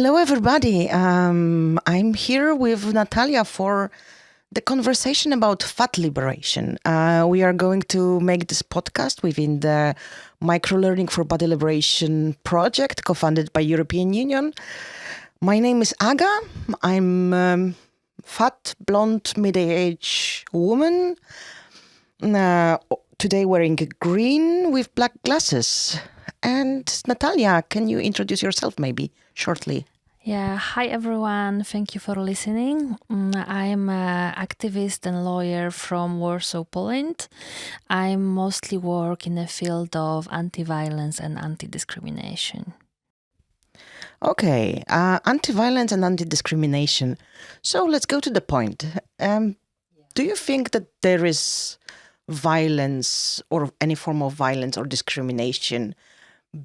Hello, everybody. I'm here with Natalia for the conversation about fat liberation. We are going to make this podcast within the Microlearning for Body Liberation project, co-funded by European Union. My name is Aga. I'm fat, blonde, middle-aged woman. Today wearing green with black glasses. And Natalia, can you introduce yourself maybe shortly? Yeah, hi everyone. Thank you for listening. I'm an activist and lawyer from Warsaw, Poland. I mostly work in the field of anti-violence and anti-discrimination. Okay, anti-violence and anti-discrimination. So let's go to the point. Do you think that there is violence or any form of violence or discrimination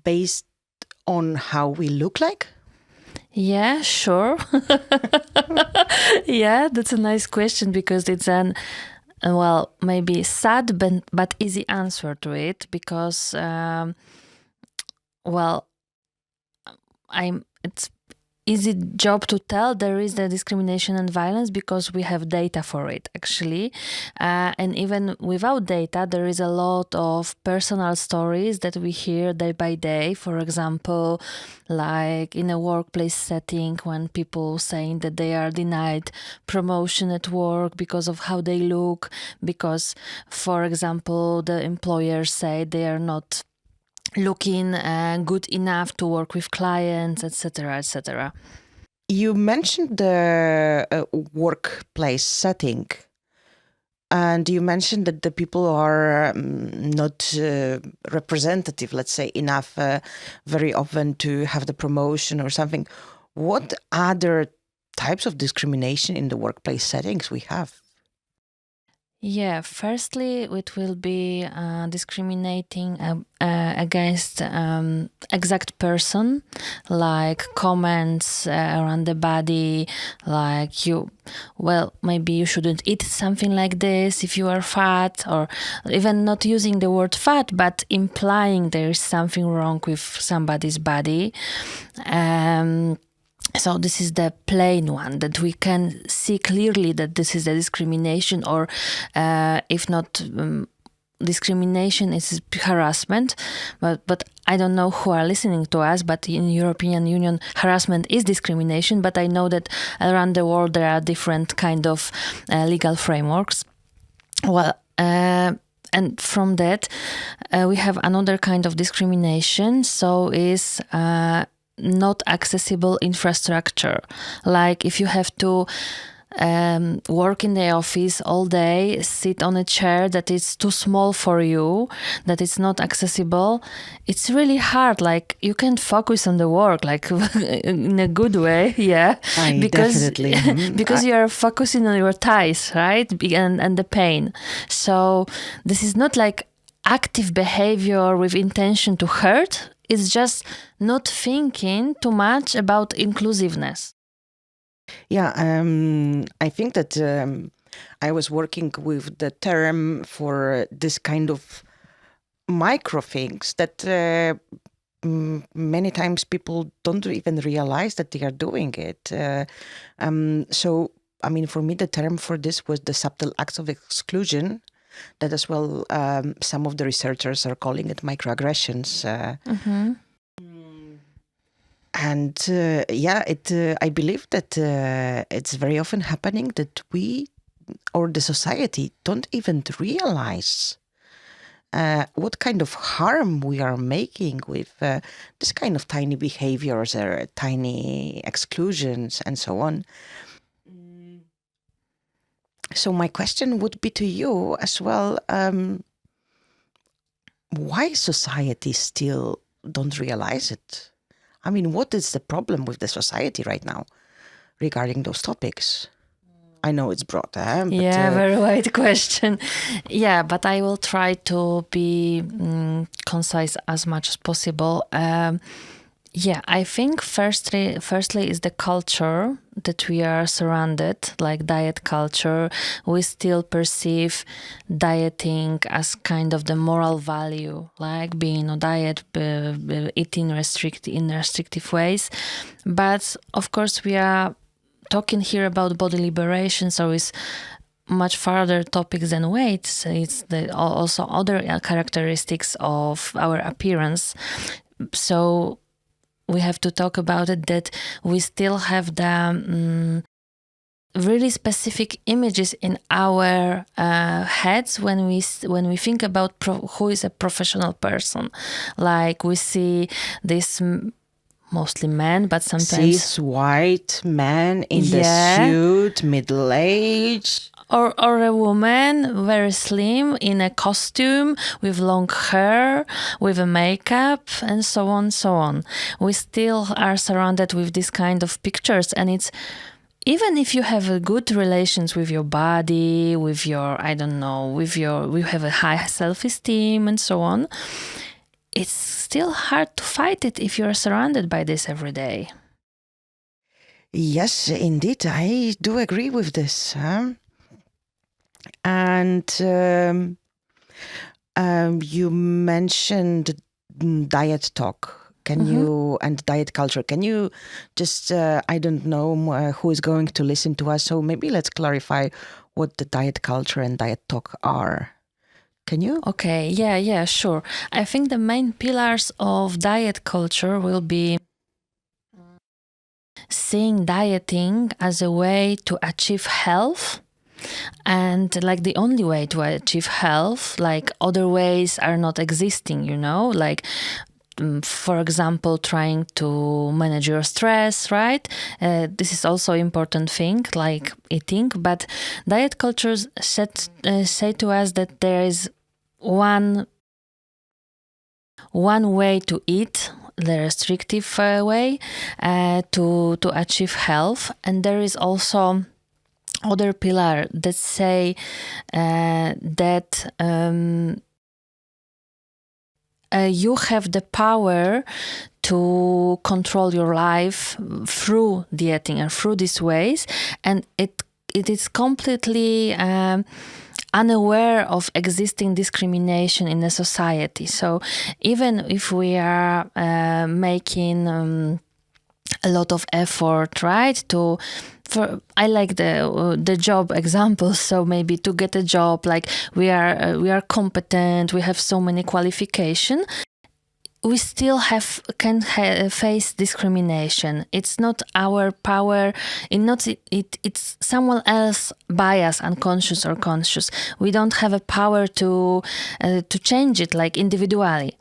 based on how we look like? Yeah, sure. Yeah, that's a nice question because it's maybe sad but easy answer to it because, it's easy job to tell there is the discrimination and violence because we have data for it actually, and even without data there is a lot of personal stories that we hear day by day. For example, like in a workplace setting when people saying that they are denied promotion at work because of how they look, because for example the employers say they are not looking good enough to work with clients, etc., etc. You mentioned the workplace setting, and you mentioned that the people are not representative, let's say, enough very often to have the promotion or something. What other types of discrimination in the workplace settings we have? Yeah, firstly, it will be discriminating against exact person, like comments around the body, like maybe you shouldn't eat something like this if you are fat, or even not using the word fat, but implying there is something wrong with somebody's body. So this is the plain one that we can see clearly that this is a discrimination, or if not discrimination, is harassment. But I don't know who are listening to us, but in European Union, harassment is discrimination. But I know that around the world there are different kind of legal frameworks. And from that, we have another kind of discrimination. So is not accessible infrastructure. Like if you have to work in the office all day, sit on a chair that is too small for you, that is not accessible, it's really hard. Like you can't focus on the work, like in a good way, yeah. Because you are focusing on your thighs, right, and the pain. So this is not like active behavior with intention to hurt. It's just not thinking too much about inclusiveness. Yeah, I think that I was working with the term for this kind of micro things that many times people don't even realize that they are doing it. So, I mean, for me, the term for this was the subtle acts of exclusion. That as well, some of the researchers are calling it microaggressions. And I believe that it's very often happening that we or the society don't even realize what kind of harm we are making with this kind of tiny behaviors or tiny exclusions and so on. So my question would be to you as well, why society still don't realize it? I mean, what is the problem with the society right now regarding those topics? I know it's broad. Very wide question. Yeah, but I will try to be concise as much as possible. Yeah, I think firstly is the culture that we are surrounded, like diet culture. We still perceive dieting as kind of the moral value, like being on diet, eating in restrictive ways. But of course, we are talking here about body liberation, so it's much farther topics than weight. So it's also other characteristics of our appearance. So we have to talk about it, that we still have the really specific images in our heads when we think about who is a professional person. Like we see this mostly men, but sometimes Cis white man in the Yeah. suit, middle age. or a woman very slim in a costume with long hair, with a makeup, and so on. We still are surrounded with this kind of pictures, and it's even if you have a good relations with your body, with your we have a high self-esteem and so on, it's still hard to fight it if you're surrounded by this every day. Yes, indeed, I do agree with this. And you mentioned diet talk. Can you, and diet culture, can you just, I don't know who is going to listen to us, so maybe let's clarify what the diet culture and diet talk are. Can you? Okay, yeah, sure. I think the main pillars of diet culture will be seeing dieting as a way to achieve health, and like the only way to achieve health. Like other ways are not existing, like for example, trying to manage your stress, right? This is also important thing, like eating. But diet cultures say to us that there is one way to eat, the restrictive way, to achieve health, and there is also other pillar that say that you have the power to control your life through dieting and through these ways, and it is completely unaware of existing discrimination in the society. So even if we are making a lot of effort, right, I like the job example. So maybe to get a job, like we are competent, we have so many qualifications, we still can face discrimination. It's not our power. It's someone else bias, unconscious or conscious. We don't have a power to change it, like individually.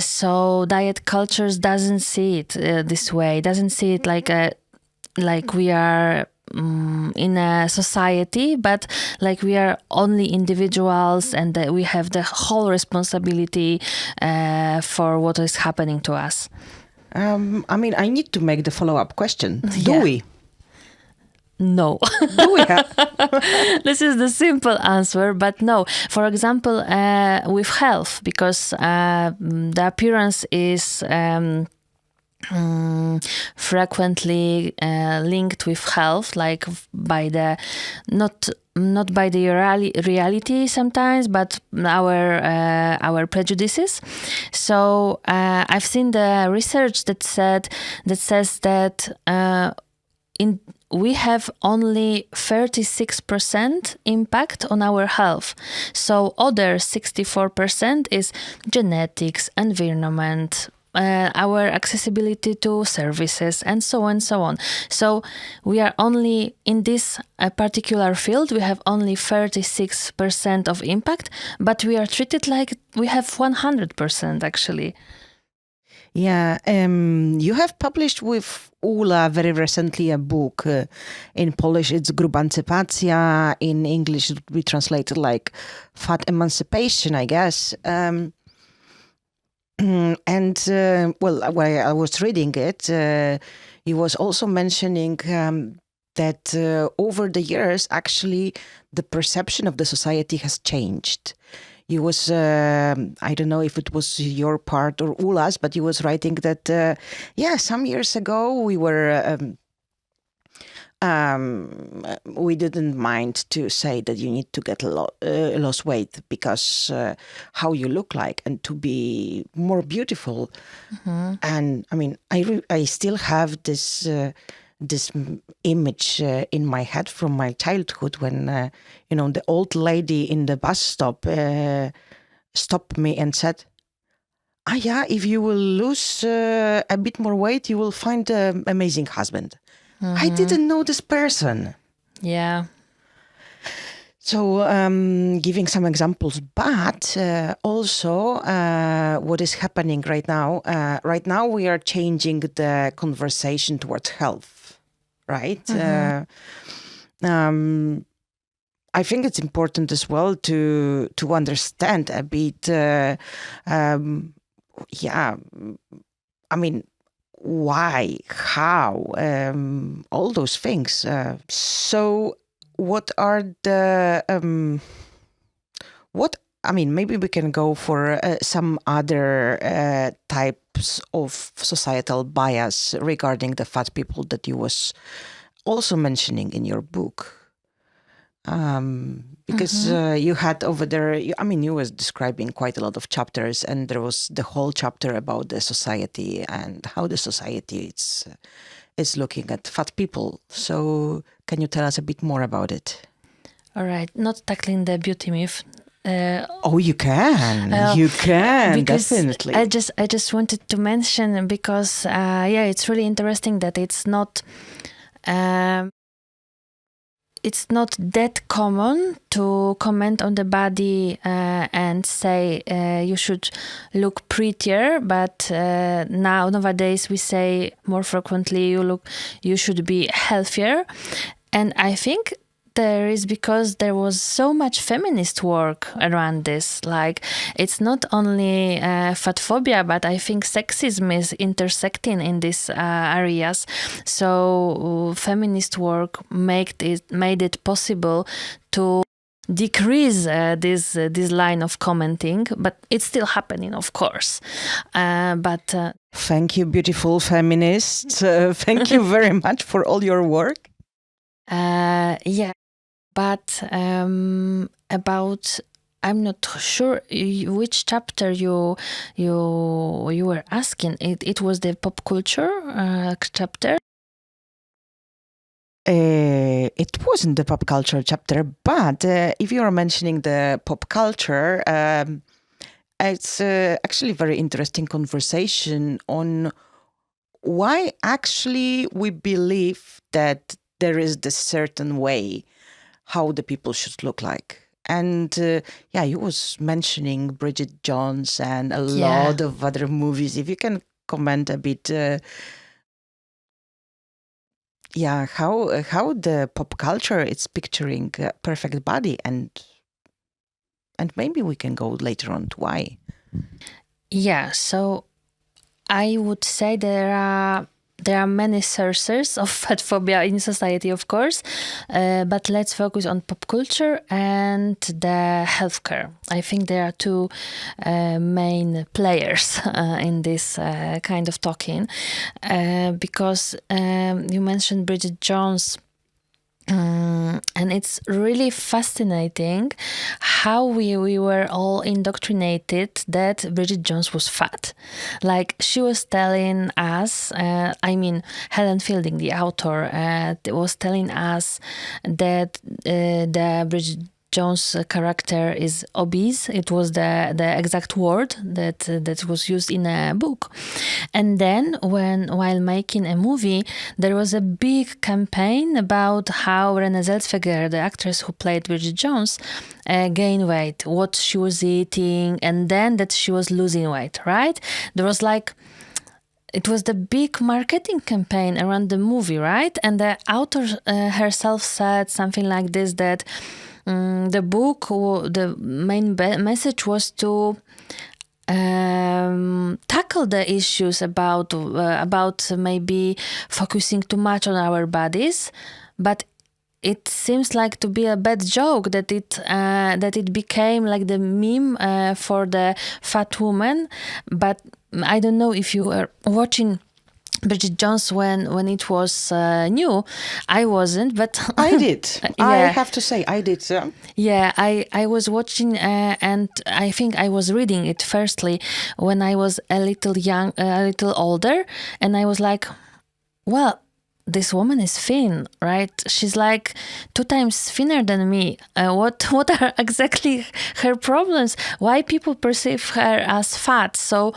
So diet cultures doesn't see it this way. Doesn't see it like we are in a society, but like we are only individuals, and that we have the whole responsibility for what is happening to us. I need to make the follow-up question. Do Yeah. we? No. Do we have? This is the simple answer, but no. For example, with health, because the appearance is frequently linked with health, like by the not by the reality sometimes, but our prejudices. So I've seen the research that says that we have only 36% impact on our health. So other 64% is genetics, environment, our accessibility to services, and so on and so on. So we are only in this particular field, we have only 36% of impact, but we are treated like we have 100% actually. Yeah, you have published with Ula very recently a book. In Polish, it's Grubancypacja. In English, it would be translated like Fat Emancipation, I guess. And while I was reading it, he was also mentioning that over the years, actually, the perception of the society has changed. he was, I don't know if it was your part or Ula's, but he was writing that, some years ago we were, we didn't mind to say that you need to get lose weight because how you look like and to be more beautiful. And I mean, I still have this image in my head from my childhood when the old lady in the bus stop stopped me and said, yeah, if you will lose a bit more weight, you will find an amazing husband. I didn't know this person. Yeah. So giving some examples, but also what is happening right now. Right now we are changing the conversation towards health, right? I think it's important as well to understand a bit. I mean, why, how, all those things. So what are the maybe we can go for some other types of societal bias regarding the fat people that you was also mentioning in your book. Because you had over there, you was describing quite a lot of chapters, and there was the whole chapter about the society and how the society is looking at fat people. So can you tell us a bit more about it? All right. Not tackling the beauty myth. You can. You can, definitely. I just wanted to mention because, it's really interesting that it's not that common to comment on the body and say you should look prettier, but nowadays we say more frequently you should be healthier. And I think there is because there was so much feminist work around this. Like, it's not only fat phobia, but I think sexism is intersecting in these areas. So feminist work made it possible to decrease this line of commenting, but it's still happening, of course. Thank you, beautiful feminists. Thank you very much for all your work. But about, I'm not sure which chapter you were asking. It was the pop culture chapter. It wasn't the pop culture chapter, but if you are mentioning the pop culture, it's actually a very interesting conversation on why actually we believe that there is this certain way how the people should look like. And you was mentioning Bridget Jones and a lot of other movies. If you can comment a bit, how the pop culture is picturing a perfect body, and maybe we can go later on to why. Yeah, so I would say there are many sources of fat phobia in society, of course, but let's focus on pop culture and the healthcare. I think there are two main players in this kind of talking, because you mentioned Bridget Jones. And it's really fascinating how we were all indoctrinated that Bridget Jones was fat. Like, she was telling us, Helen Fielding, the author, was telling us that the Bridget Jones' character is obese. It was the exact word that was used in a book. And then while making a movie, there was a big campaign about how Renée Zellweger, the actress who played Bridget Jones, gained weight, what she was eating, and then that she was losing weight, right? There was it was the big marketing campaign around the movie, right? And the author herself said something like this, that the book, the main message was to tackle the issues about maybe focusing too much on our bodies, but it seems like to be a bad joke that it became like the meme for the fat woman. But I don't know if you were watching Bridget Jones when it was new. I wasn't, but I did. I yeah. have to say, I did. Yeah, I was watching and I think I was reading it firstly when I was a little older, and I was like, well, this woman is thin, right? She's like 2 times thinner than me. What are exactly her problems? Why people perceive her as fat? So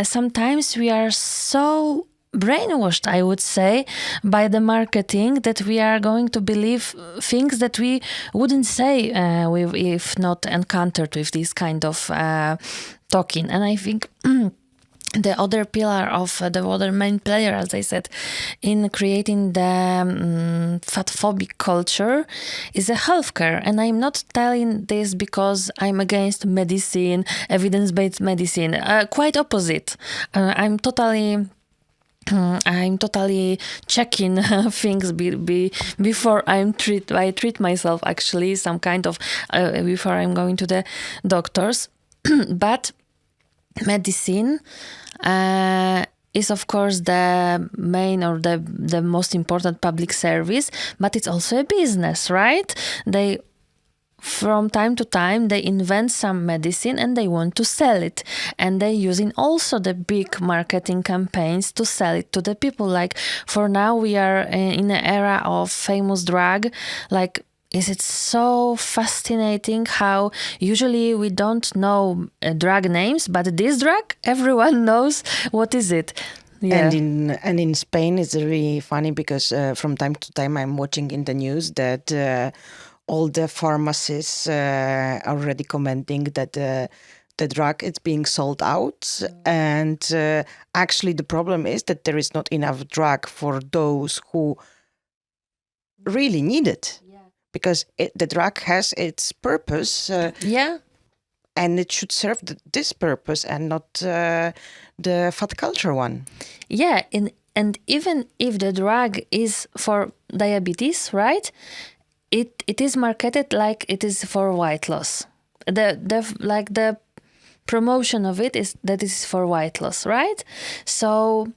sometimes we are so brainwashed, I would say, by the marketing that we are going to believe things that we wouldn't say if not encountered with this kind of talking. And I think the other pillar of the other main player, as I said, in creating the fatphobic culture is a healthcare. And I'm not telling this because I'm against medicine, evidence-based medicine. Quite opposite. I'm totally checking things before I treat myself, actually, some kind of before I'm going to the doctors. But medicine is of course the main or the most important public service, but it's also a business, right? They from time to time they invent some medicine and they want to sell it, and they're using also the big marketing campaigns to sell it to the people. Like for now we are in an era of famous drug. Like, is it so fascinating how usually we don't know drug names, but this drug everyone knows what is it. Yeah. And in Spain, it's really funny because from time to time I'm watching in the news that all the pharmacists are already commenting that the drug is being sold out. And actually the problem is that there is not enough drug for those who really need it. Because the drug has its purpose. And it should serve this purpose and not the fat culture one. Yeah, and even if the drug is for diabetes, right? It is marketed like it is for weight loss. The promotion of it is that it is for weight loss, right? So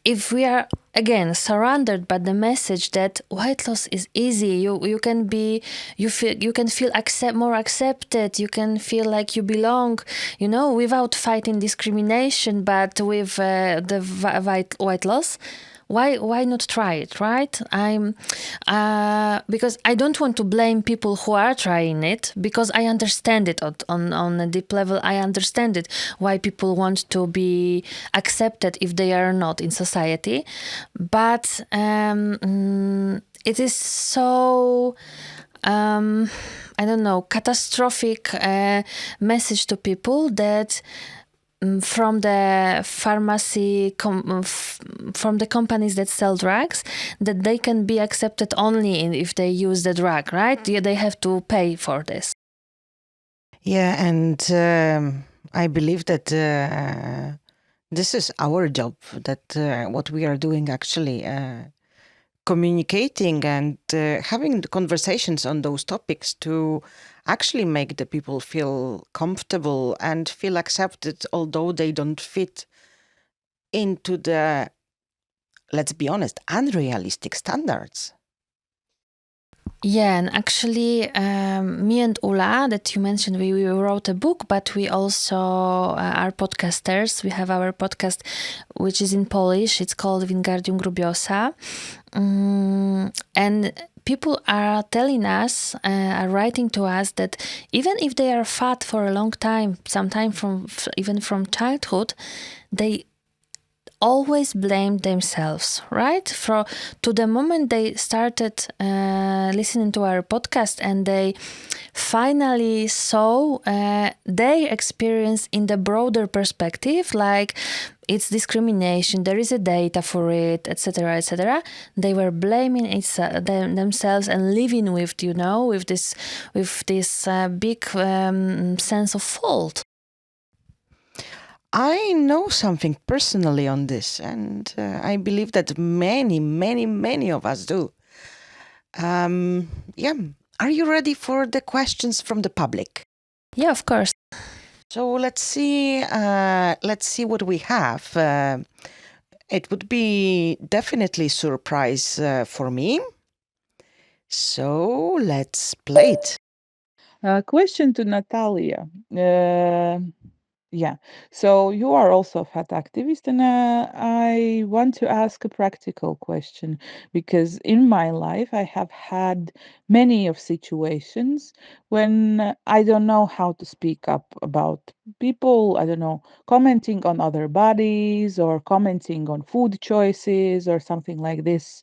if we are again surrounded by the message that weight loss is easy, you can feel more accepted, you can feel like you belong, without fighting discrimination, but with the weight loss. Why not try it, right? Because I don't want to blame people who are trying it, because I understand it on a deep level. I understand it, why people want to be accepted if they are not in society. But it is so I don't know, catastrophic message to people that from the pharmacy, from the companies that sell drugs, that they can be accepted only if they use the drug, right? They have to pay for this. Yeah, and I believe that this is our job, that what we are doing actually, communicating and having the conversations on those topics to actually make the people feel comfortable and feel accepted, although they don't fit into the, let's be honest, unrealistic standards. Yeah, and actually, me and Ula, that you mentioned, we wrote a book, but we also are podcasters. We have our podcast, which is in Polish. It's called Wingardium Grubiosa. And people are telling us, are writing to us that even if they are fat for a long time, sometime even from childhood, they always blamed themselves, right? To the moment they started listening to our podcast and they finally saw their experience in the broader perspective, like it's discrimination, there is a data for it, etc., etc. They were blaming themselves and living with, with this big sense of fault. I know something personally on this, and I believe that many, many, many of us do. Yeah. Are you ready for the questions from the public? Yeah, of course. So let's see. Let's see what we have. It would be definitely surprise for me. So let's play it. Question to Natalia. Yeah. So you are also a fat activist, and I want to ask a practical question because in my life I have had many of situations when I don't know how to speak up about people, I don't know, commenting on other bodies or commenting on food choices or something like this.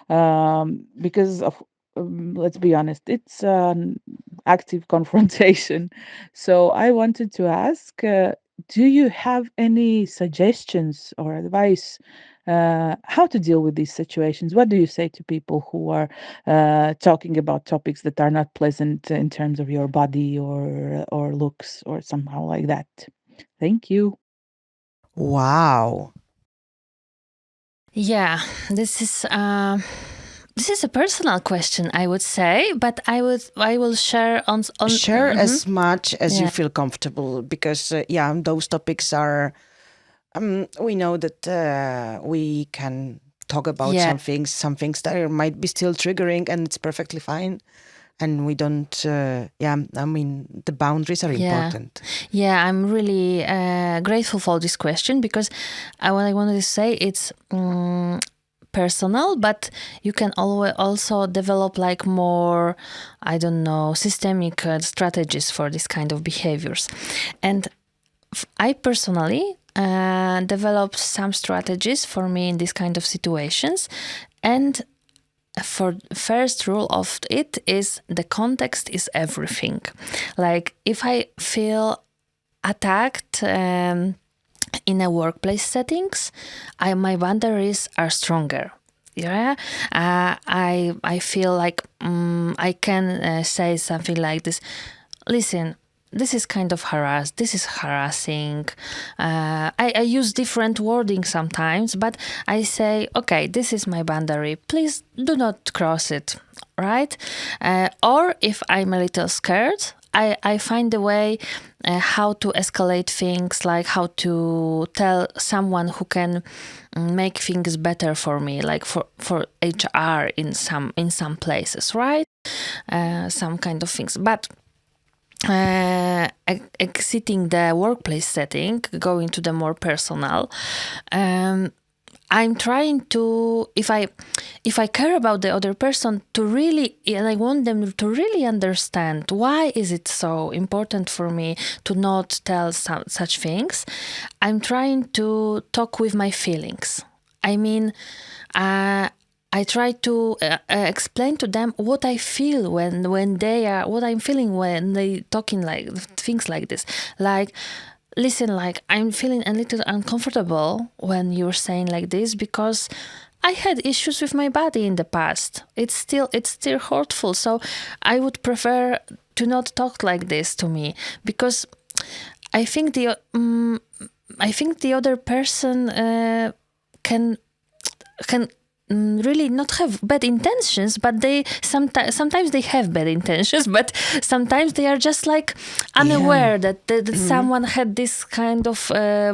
Because of let's be honest, it's an active confrontation. So I wanted to ask, do you have any suggestions or advice how to deal with these situations? What do you say to people who are talking about topics that are not pleasant in terms of your body or looks or somehow like that? Thank you. Wow. Yeah, this is this is a personal question, I would say, but I will share on Share as much as you Yeah. feel comfortable because, yeah, those topics are. We know that we can talk about Yeah. some things that might be still triggering, and it's perfectly fine. And we don't. Yeah, I mean, the boundaries are important. Yeah, I'm really grateful for this question because what I wanted to say it's personal, but you can always also develop like more, I don't know, systemic strategies for this kind of behaviors. And I personally developed some strategies for me in this kind of situations, and for first rule of it is the context is everything. Like if I feel attacked in a workplace settings, my boundaries are stronger. Yeah, I feel like I can say something like this. Listen, this is kind of this is harassing. I use different wording sometimes, but I say, okay, this is my boundary, please do not cross it, right? Or if I'm a little scared, I find a way how to escalate things, like how to tell someone who can make things better for me, like for HR in some places, right? Some kind of things, but exiting the workplace setting, going to the more personal. I'm trying to, if I care about the other person, to really, and I want them to really understand why is it so important for me to not tell such things. I'm trying to talk with my feelings. I mean, I try to explain to them what I feel when they are, what I'm feeling when they talking like things like this, like, listen, like I'm feeling a little uncomfortable when you're saying like this because I had issues with my body in the past. It's still hurtful. So I would prefer to not talk like this to me because I think the other person can really not have bad intentions, but they sometimes they have bad intentions, but sometimes they are just like unaware that someone had this kind of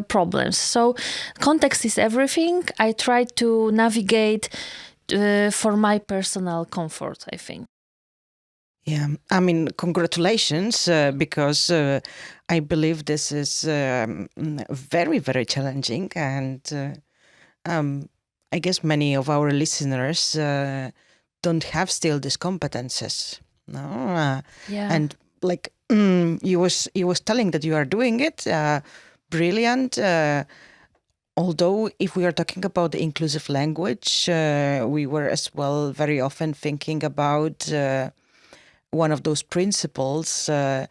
problems. So context is everything. I try to navigate for my personal comfort, I think. Yeah, I mean, congratulations, because I believe this is very, very challenging, and I guess many of our listeners don't have still these competences. No, Yeah. and like you was telling that you are doing it, brilliant. Although, if we are talking about the inclusive language, we were as well very often thinking about one of those principles of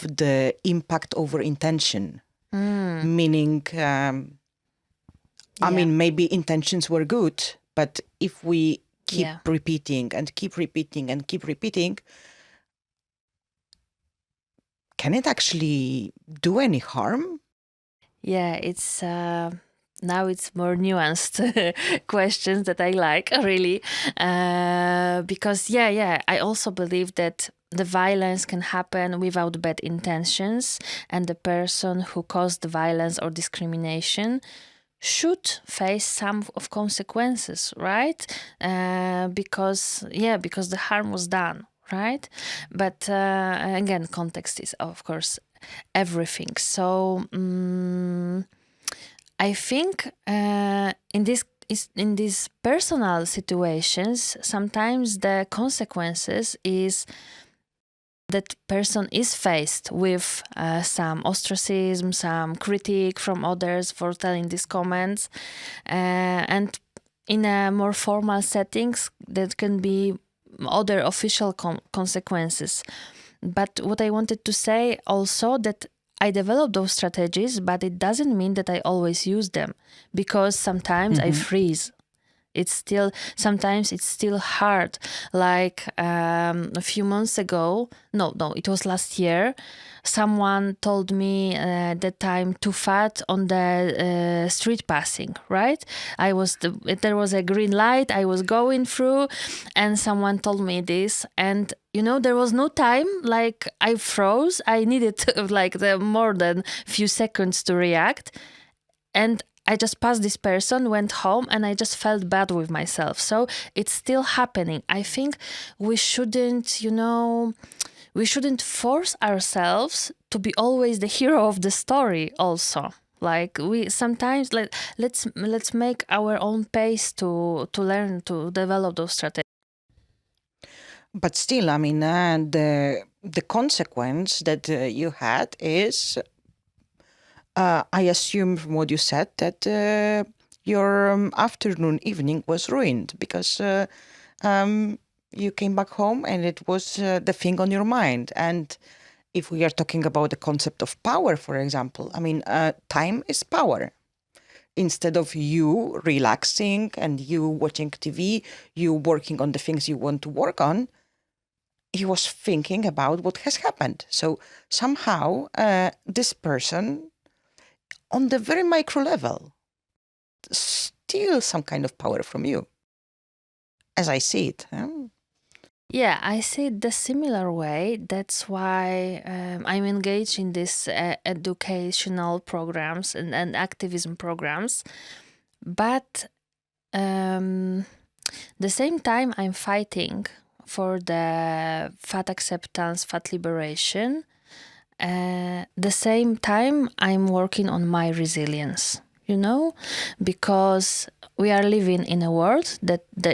the impact over intention, meaning, I mean, maybe intentions were good, but if we keep repeating and keep repeating and keep repeating, can it actually do any harm? Yeah, it's now it's more nuanced questions that I like, really. Because, I also believe that the violence can happen without bad intentions, and the person who caused the violence or discrimination should face some of consequences, right? Because the harm was done, right? But again, context is, of course, everything. So I think in these personal situations, sometimes the consequences is that person is faced with some ostracism, some critique from others for telling these comments, and in a more formal settings, that can be other official consequences. But what I wanted to say also that I develop those strategies, but it doesn't mean that I always use them, because sometimes I freeze. Sometimes it's still hard. Like a few months ago, no, it was last year, someone told me that I'm too fat on the street passing, right? There was a green light I was going through, and someone told me this, and there was no time. Like, I froze. I needed more than few seconds to react, and I just passed this person, went home, and I just felt bad with myself. So it's still happening. I think we shouldn't force ourselves to be always the hero of the story also. Like, we sometimes let's make our own pace to learn to develop those strategies. But still, I mean, the consequence that you had is, I assume from what you said, that your evening was ruined because you came back home and it was the thing on your mind. And if we are talking about the concept of power, for example, I mean, time is power. Instead of you relaxing and you watching TV, you working on the things you want to work on, he was thinking about what has happened. So somehow this person, on the very micro level, steals some kind of power from you, as I see it. Yeah, I see it the similar way. That's why I'm engaged in these educational programs and activism programs. But the same time, I'm fighting for the fat acceptance, fat liberation. The same time, I'm working on my resilience. Because we are living in a world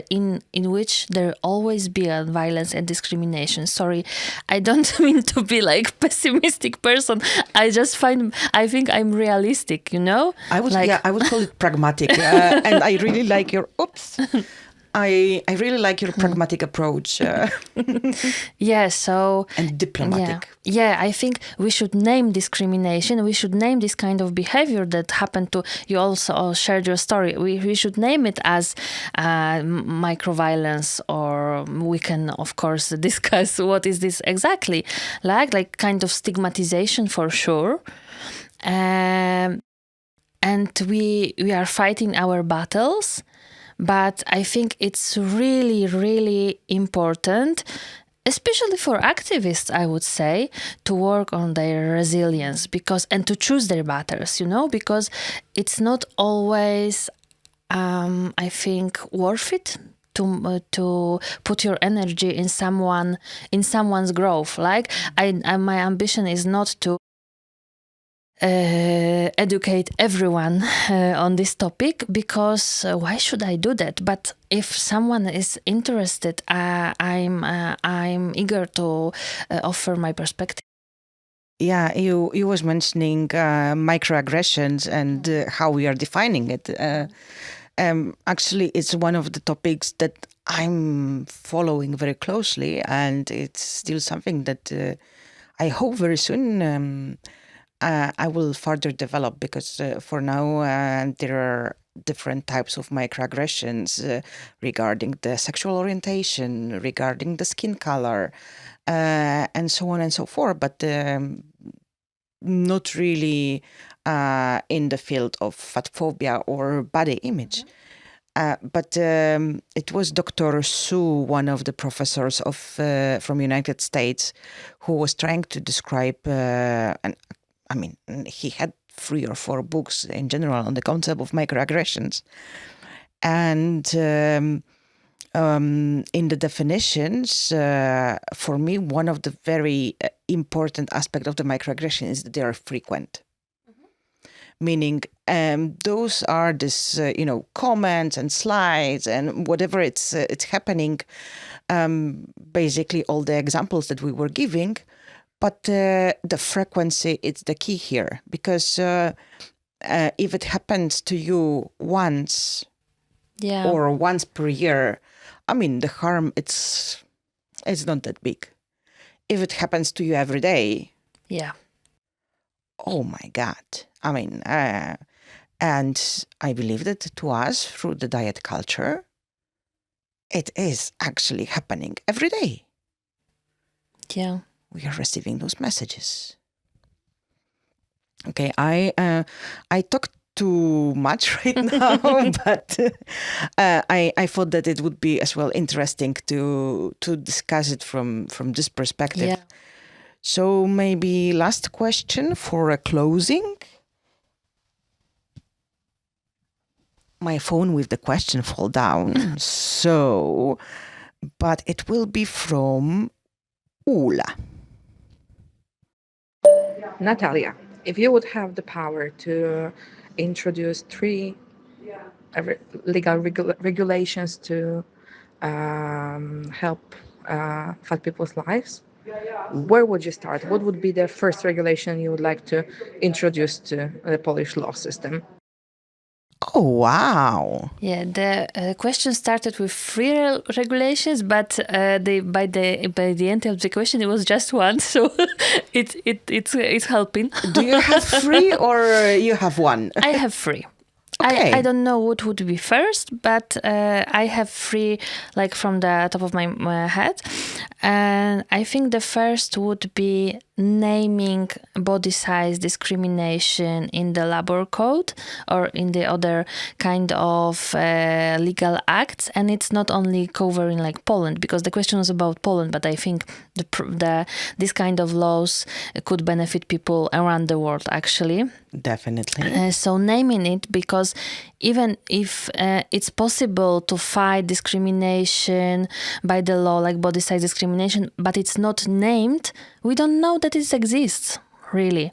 in which there always be a violence and discrimination. Sorry, I don't mean to be like pessimistic person. I think I'm realistic. I would call it pragmatic, and I really like your I really like your pragmatic approach. Yeah, so... And diplomatic. Yeah, I think we should name discrimination. We should name this kind of behavior that happened to... You also shared your story. We should name it as microviolence, or we can, of course, discuss what is this exactly. Like kind of stigmatization for sure. And we are fighting our battles. But I think it's really, really important, especially for activists, I would say, to work on their resilience and to choose their battles, because it's not always, I think, worth it to put your energy in someone's growth. Like, my ambition is not to educate everyone on this topic, because why should I do that? But if someone is interested, I'm eager to offer my perspective. Yeah, you was mentioning microaggressions and how we are defining it. Actually, it's one of the topics that I'm following very closely, and it's still something that I hope very soon I will further develop, because for now there are different types of microaggressions regarding the sexual orientation, regarding the skin color, and so on and so forth. But not really in the field of fat phobia or body image. But it was Dr. Su, one of the professors from United States, who was trying to describe, and I mean, he had 3 or 4 books in general on the concept of microaggressions. And in the definitions, for me, one of the very important aspects of the microaggression is that they are frequent. Meaning those are this, comments and slides and whatever it's happening, basically all the examples that we were giving. But the frequency is the key here, because if it happens to you once or once per year, I mean, the harm, it's not that big. If it happens to you every day, oh my God. I mean, and I believe that to us, through the diet culture, it is actually happening every day. Yeah. We are receiving those messages. Okay, I talked too much right now, but I thought that it would be as well interesting to discuss it from this perspective. Yeah. So maybe last question for a closing. My phone with the question fall down. So, but it will be from Ula. Natalia, if you would have the power to introduce 3 legal regulations to help fat people's lives, where would you start? What would be the first regulation you would like to introduce to the Polish law system? Oh, wow. Yeah, the question started with 3 regulations, but by the end of the question it was just one, so it's helping. Do you have 3 or you have 1? I have 3. Okay. I don't know what would be first, but I have 3, like from the top of my head. And I think the first would be naming body size discrimination in the labor code or in the other kind of legal acts. And it's not only covering like Poland, because the question was about Poland, but I think this kind of laws could benefit people around the world, actually. Definitely. So naming it, because even if it's possible to fight discrimination by the law, like body size discrimination, but it's not named, we don't know that it exists, really.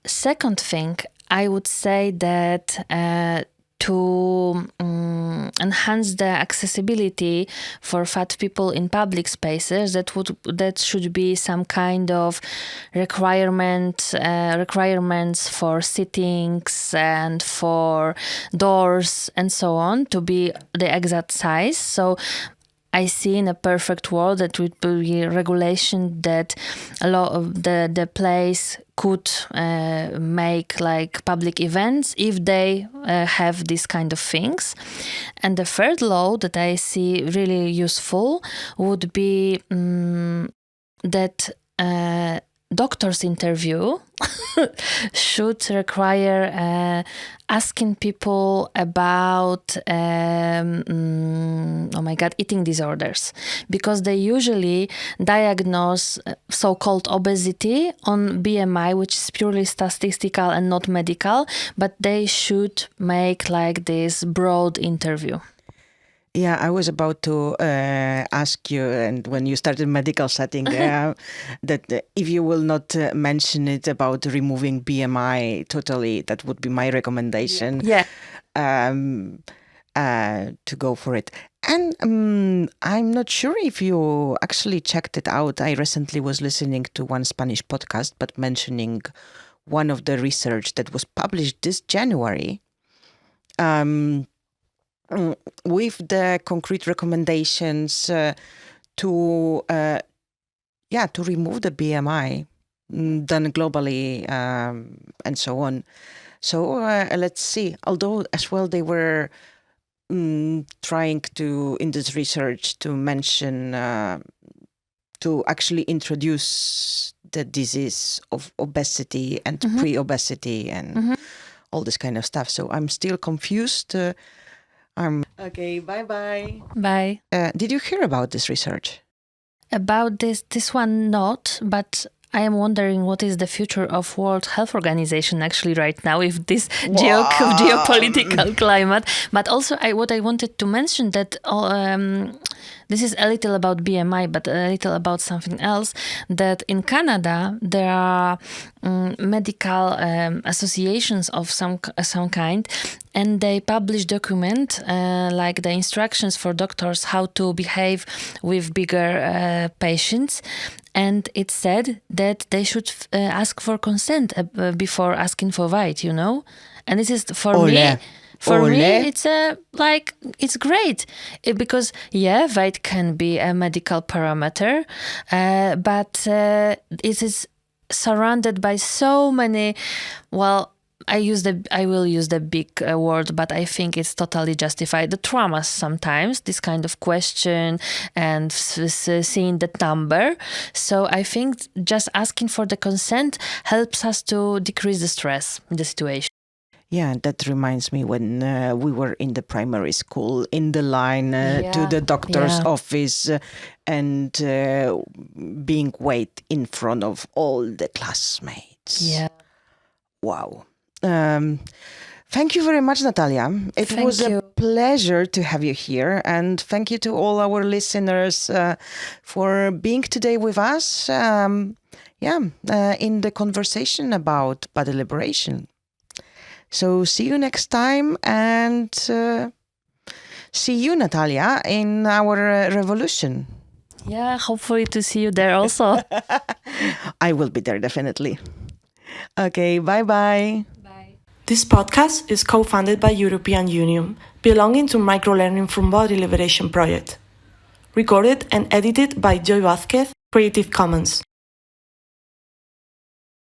Second thing, I would say that to enhance the accessibility for fat people in public spaces, that should be some kind of requirements for sittings and for doors and so on to be the exact size. So I see in a perfect world that would be a regulation that a lot of the place could make like public events if they have these kind of things. And the third law that I see really useful would be that doctor's interview should require asking people about eating disorders, because they usually diagnose so-called obesity on BMI, which is purely statistical and not medical, but they should make like this broad interview. Yeah, I was about to ask you, and when you started medical setting, that if you will not mention it about removing BMI totally, that would be my recommendation. Yeah. To go for it. And I'm not sure if you actually checked it out. I recently was listening to one Spanish podcast, but mentioning one of the research that was published this January. With the concrete recommendations to remove the BMI done globally and so on. So let's see. Although as well they were trying to, in this research, to mention to actually introduce the disease of obesity and pre-obesity and all this kind of stuff. So I'm still confused. Okay, bye-bye. Bye. Did you hear about this research? About this one, not, but I am wondering what is the future of World Health Organization actually right now with this geopolitical climate. But also what I wanted to mention that this is a little about BMI, but a little about something else, that in Canada there are medical associations of some kind, and they publish document like the instructions for doctors how to behave with bigger patients. And it said that they should ask for consent before asking for weight, you know? And this is for me. For me, it's it's great because weight can be a medical parameter, but it is surrounded by so many. Well, I will use the big word, but I think it's totally justified. The traumas sometimes, this kind of question and seeing the number. So I think just asking for the consent helps us to decrease the stress in the situation. Yeah, that reminds me when we were in the primary school, in the line to the doctor's office and being weighed in front of all the classmates. Yeah. Wow. Thank you very much, Natalia. It was a pleasure to have you here. And thank you to all our listeners for being today with us in the conversation about body liberation. So see you next time, and see you, Natalia, in our revolution. Yeah, hopefully to see you there also. I will be there, definitely. Okay, bye-bye. Bye. This podcast is co-funded by European Union, belonging to Microlearning from Body Liberation project. Recorded and edited by Joy Vázquez, Creative Commons.